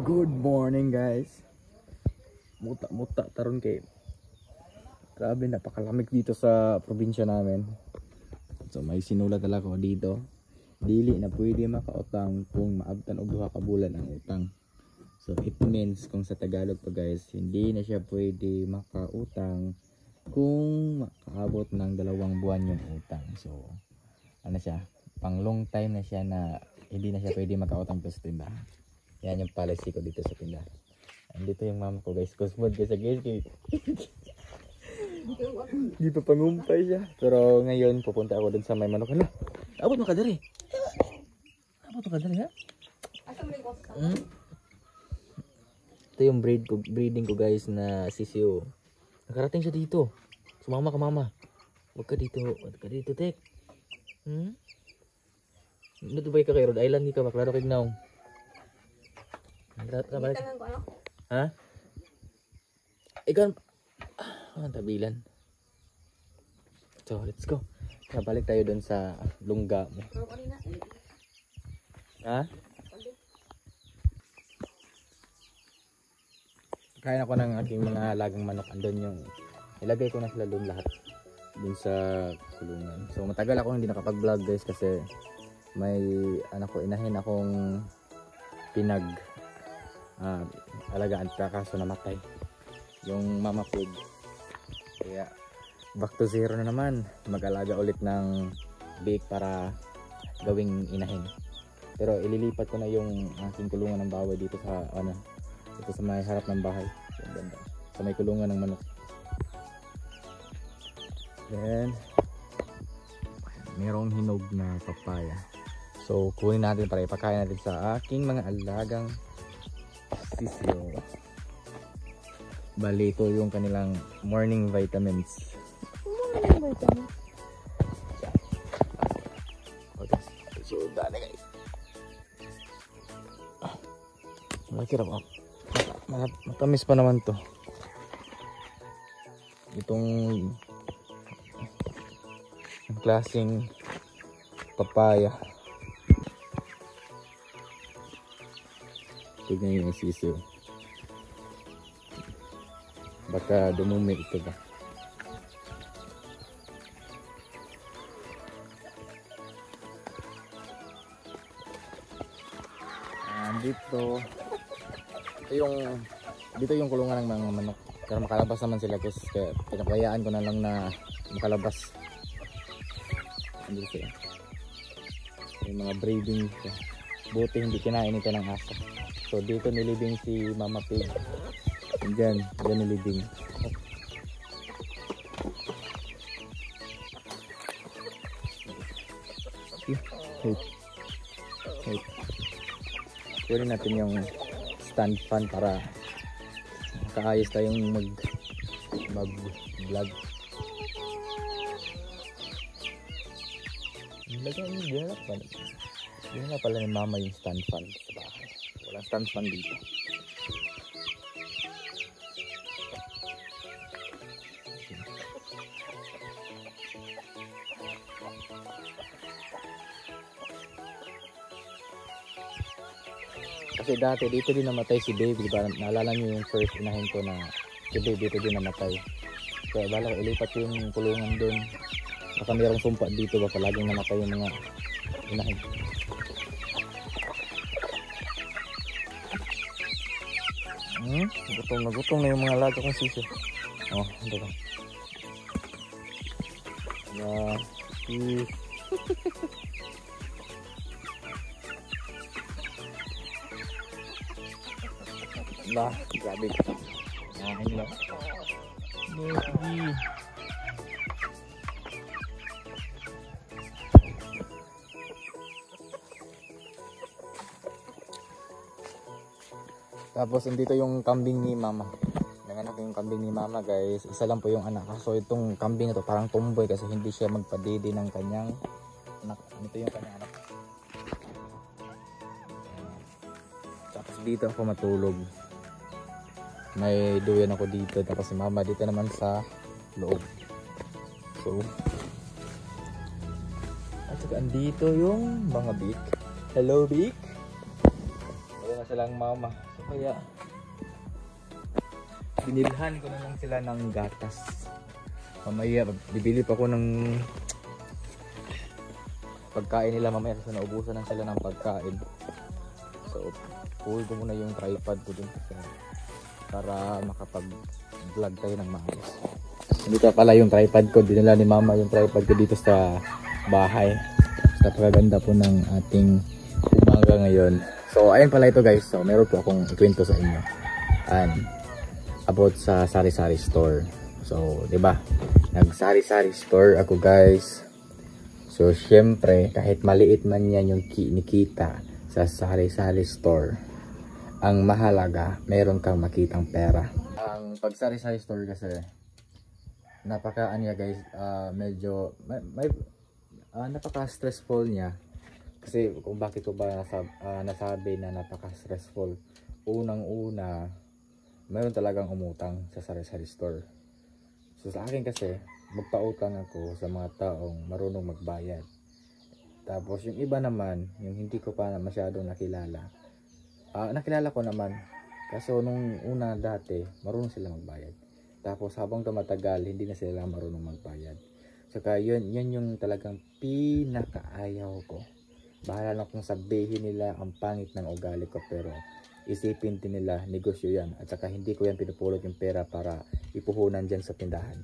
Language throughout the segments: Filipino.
Good morning guys. Muta taron kay. Grabe napakalamig dito sa probinsya namin. So may sinulat talaga ko dito. Dili na pwede makautang kung maabtan og duha ka bulan ang utang. So it means kung sa Tagalog pa guys, hindi na siya pwede makautang kung makaabot ng 2 buwan yung utang. So ano siya, pang long time na siya na hindi na siya pwede makautang sa tindahan. Yan yung policy ko dito sa tindahan. Andito yung mama ko guys, kusmod ka sa guys. Di pa pangumpay siya. Pero ngayon pupunta ako dun sa may manok. Hala, abot mo ka dali. Abot mo ka dali ha? Ito yung breeding ko guys na sisiyo. Nakarating siya dito. Sumama ka mama. Huwag ka dito tek. Natubay ka kay Rhode Island, di ka maklaro kay Gnaw. Ha? Ikaw tabilan. So let's go. Balik tayo dun sa lungga mo. Ha? Kain ako ng aking mga alagang manok. Andun yung ilagay ko na sila dun lahat dun sa kulungan. So matagal ako hindi nakapag-vlog guys kasi may inahin akong alagaan kaso namatay yung mama food. Kaya back to zero na naman, mag-alaga ulit ng bake para gawing inahin. Pero ililipat ko na yung aking kulungan ng baboy dito sa dito sa may harap ng bahay. Ganda. Sa may kulungan ng manok. Then merong hinog na papaya. So kunin natin para ipakain natin sa aking mga alagang sisiyo. Bali ito yung kanilang morning vitamins. Morning vitamins. Okay. So dali guys. Makikirap ako. Matamis pa naman to. Itong klaseng papaya. Tignan yung sisiyo. Baka dumumi ito ba? Dito yung kulungan ng mga manok. Pero makalabas naman sila kasi pinapayaan ko na lang na makalabas. Andito sila. Yung mga breeding ko. Buti hindi kinain ito ng asa. So dito nilibing si Mama Pig. Diyan nilibing. Hey. Kunin natin yung stand fan para makaayos tayong mag-vlog. Hindi na pala ni mama yung stand fan sa bahay. Walang stand fan dito. Kasi dati dito din namatay si Baby, diba? Naalala niyo yung first inahin ko na si Baby dito din namatay. Kaya bala ko ilipat yung kulungan doon. Baka mayroong sumpa dito ba palaging namatay yung mga inahin. Gutom na yung mga alaga kong sisiyo. Oh, ito ba? Grabe. Nahin lang. Tapos dito yung kambing ni mama. Nanganak yung kambing ni mama guys. Isa lang po yung anak. So itong kambing ito parang tomboy kasi hindi siya magpadede ng kanyang anak. Ito yung kanyang anak. Tapos dito ako matulog. May duyan ako dito. Tapos si mama dito naman sa loob. So at saka andito yung mga beak. Hello beak. silang mama. So kaya binilhan ko na lang sila ng gatas. Mamaya bibili pa ako ng pagkain nila mamaya kasi naubusan na sila ng pagkain. So pull ko muna yung tripod ko dun para makapag-vlog tayo ng maayos. Dito pala yung tripod ko, dinala ni mama yung tripod ko dito sa bahay. Napakaganda po ng ating umaga ngayon. So ayun pala ito guys, so meron po akong ikwento sa inyo about sa sari-sari store. So 'di ba, nag sari-sari store ako guys. So syempre kahit maliit man yan yung kinikita sa sari-sari store, ang mahalaga meron kang makitang pera. Ang pag sari-sari store kasi napaka-ano guys, medyo may napaka-stressful niya. Kasi kung bakit ko ba nasabi na napaka-stressful, unang-una mayroon talagang umutang sa sari-sari store. So sa akin kasi magpautang ako sa mga taong marunong magbayad. Tapos yung iba naman, yung hindi ko pa masyadong nakilala, nakilala ko naman, kaso nung una dati marunong sila magbayad. Tapos habang tumatagal hindi na sila marunong magbayad. Saka yun yung talagang pinakaayaw ko. Bahala na kung sabihin nila ang pangit ng ugali ko, pero isipin din nila negosyo yan. At saka hindi ko yan pinupulot yung pera para ipuhunan dyan sa tindahan.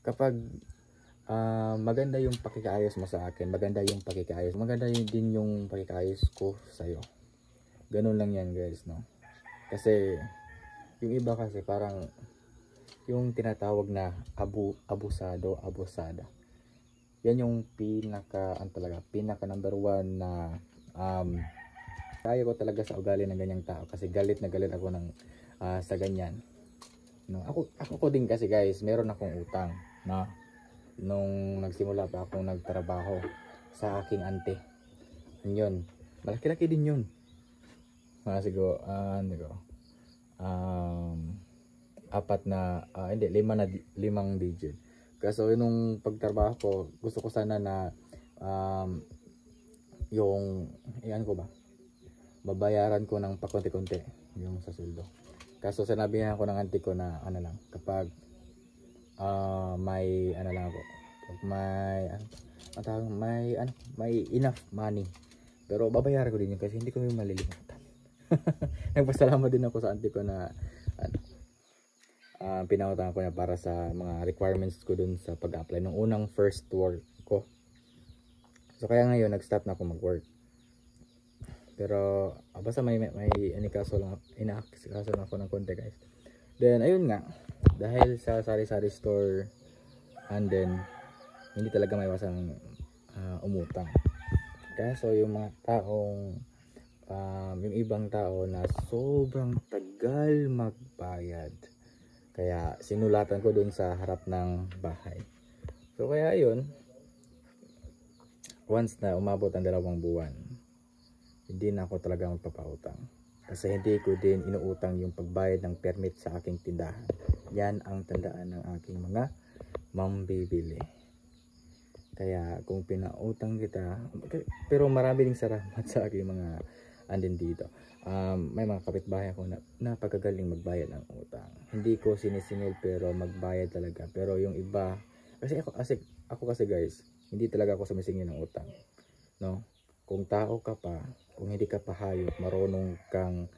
Kapag maganda yung pakikaayos mo sa akin, maganda yung pakikaayos, maganda din yung pakikaayos ko sa'yo. Ganun lang yan guys, no? Kasi yung iba kasi parang yung tinatawag na abusada. Yan yung pinaka number one na kaya ko talaga sa ugali ng ganyang tao, kasi galit na galit ako sa ganyan. No, ako din kasi guys, meron akong utang, no? Nung nagsimula pa akong nagtrabaho sa aking ante. Yun, malaki-laki din yun. Siguro limang digit. Kaso nung pagtrabaho ko, gusto ko sana na yung ko ba, babayaran ko ng pakunti-kunti yung sa sweldo. Kaso sinabihan ko ng auntie ko na lang, kapag may lang ako, pag may enough money, pero babayaran ko din yun kasi hindi ko yung malilimutan. Nagpasalamat din ako sa auntie ko na pinautangan ko na para sa mga requirements ko dun sa pag-apply nung unang first work ko. So kaya ngayon nag-start na ako mag-work. Pero basta may inikaso lang ako ng konti guys. Then ayun nga, dahil sa sari-sari store, and then hindi talaga maiwasang umutang. Kaso yung mga taong yung ibang tao na sobrang tagal magbayad, kaya sinulatan ko dun sa harap ng bahay. So kaya ayun, once na umabot ang 2 buwan, hindi na ako talaga magpapautang. Kasi hindi ko din inuutang yung pagbayad ng permit sa aking tindahan. Yan ang tandaan ng aking mga mambibili. Kaya kung pinautang kita, pero marami ding salamat sa aking mga andin dito. May mga kapitbahay ako na napakagaling magbayad ng utang. Hindi ko sinisingil pero magbayad talaga. Pero yung iba, kasi ako kasi guys, hindi talaga ako sumisingil ng utang, no? Kung tao ka pa, kung hindi ka pa hayop, marunong kang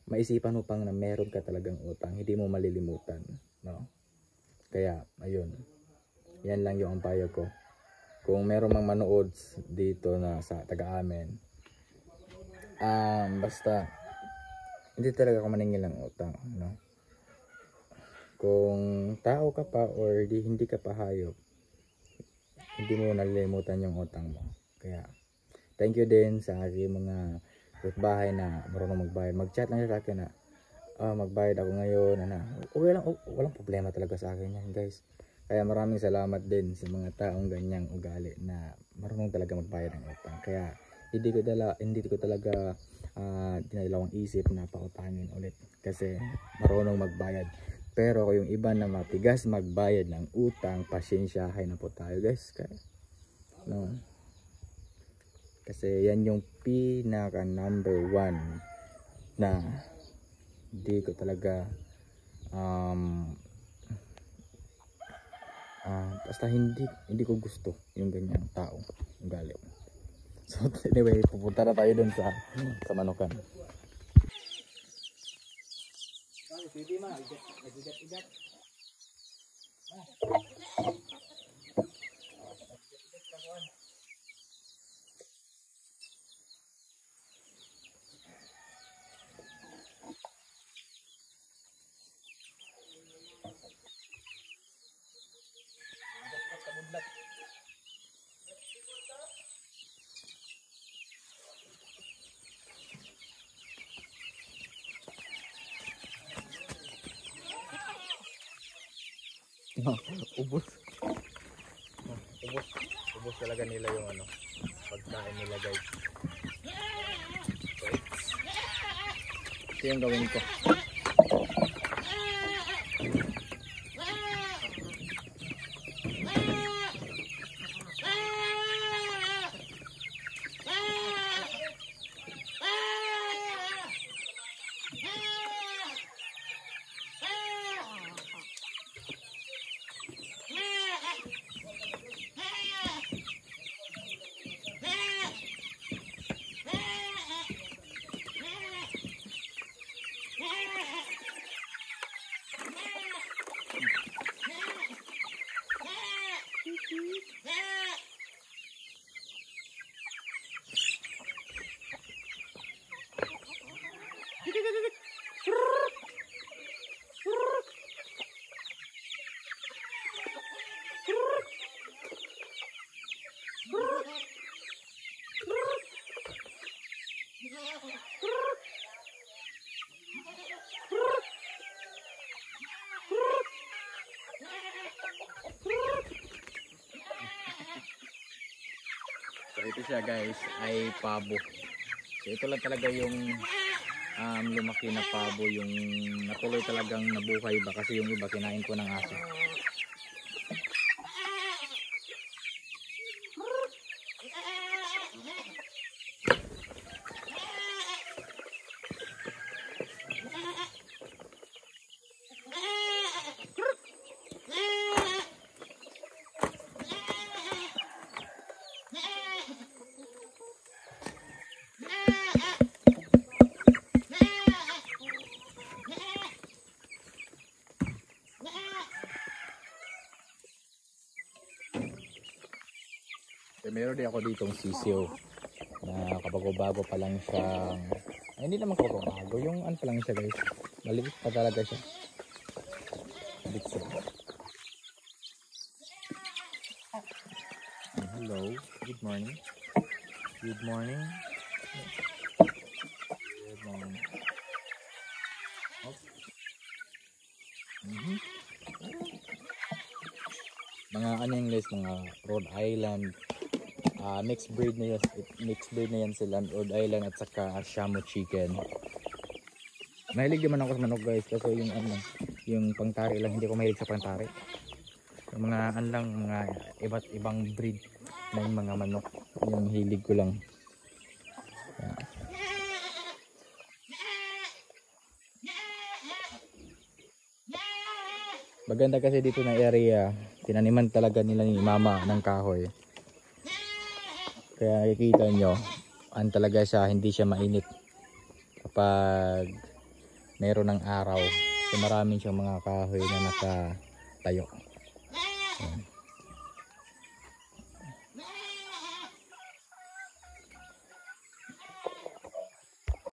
maisipan mo pang na meron ka talagang utang, hindi mo malilimutan, no? Kaya ayun, yan lang yung payo ko. Kung meron mang manood dito na sa taga-amin, basta hindi talaga ako maningil ng utang, no? Kung tao ka pa or hindi ka pa hayop, hindi mo nalilimutan yung utang mo. Kaya thank you din sa aking mga kapitbahay na marunong magbayad. Mag-chat lang sa akin na magbayad ako ngayon, okay lang, walang problema talaga sa akin yan guys. Kaya maraming salamat din sa mga taong ganyang ugali na marunong talaga magbayad ng utang. Kaya hindi ko talaga dinalawang isip na pautangin ulit kasi marunong magbayad. Pero yung iba na matigas magbayad ng utang, pasensyahin na po tayo guys. Kaya, no. Kasi yan yung pinaka number 1 na hindi ko talaga basta hindi ko gusto yung ganyang tao ugali. So anyway, pupunta na tayo dun sa manukan. Ubos talaga nila yung pagkain nila, guys. So, ito yung gawin ko. So ito siya, guys, ay pabo. So ito lang talaga yung lumaki na pabo, yung natuloy talagang nabuhay ba, kasi yung iba kinain ko ng aso. Meron din ako ditong sisiyo na kabago-bago pa lang siya. Ay, hindi naman kabago-bago, yung pa lang siya, guys. Maliit pa talaga siya. Hello, good morning. Good morning. Good morning. Mga yung guys, mga Rhode Island. Mixed breed na yan sila, Rhode Island at saka Shamo chicken. Mahilig naman ako sa manok, guys, kasi yung pangtari lang, hindi ko mahilig sa pangtari. Yung mga mga iba't ibang breed ng mga manok, yung hilig ko lang. Yan. Maganda kasi dito na area, tinaniman talaga nila ni mama ng kahoy. Kaya nakikita nyo, talaga siya, hindi siya mainit kapag mayroon ng araw. So maraming siyang mga kahoy na nakatayo. Ayan.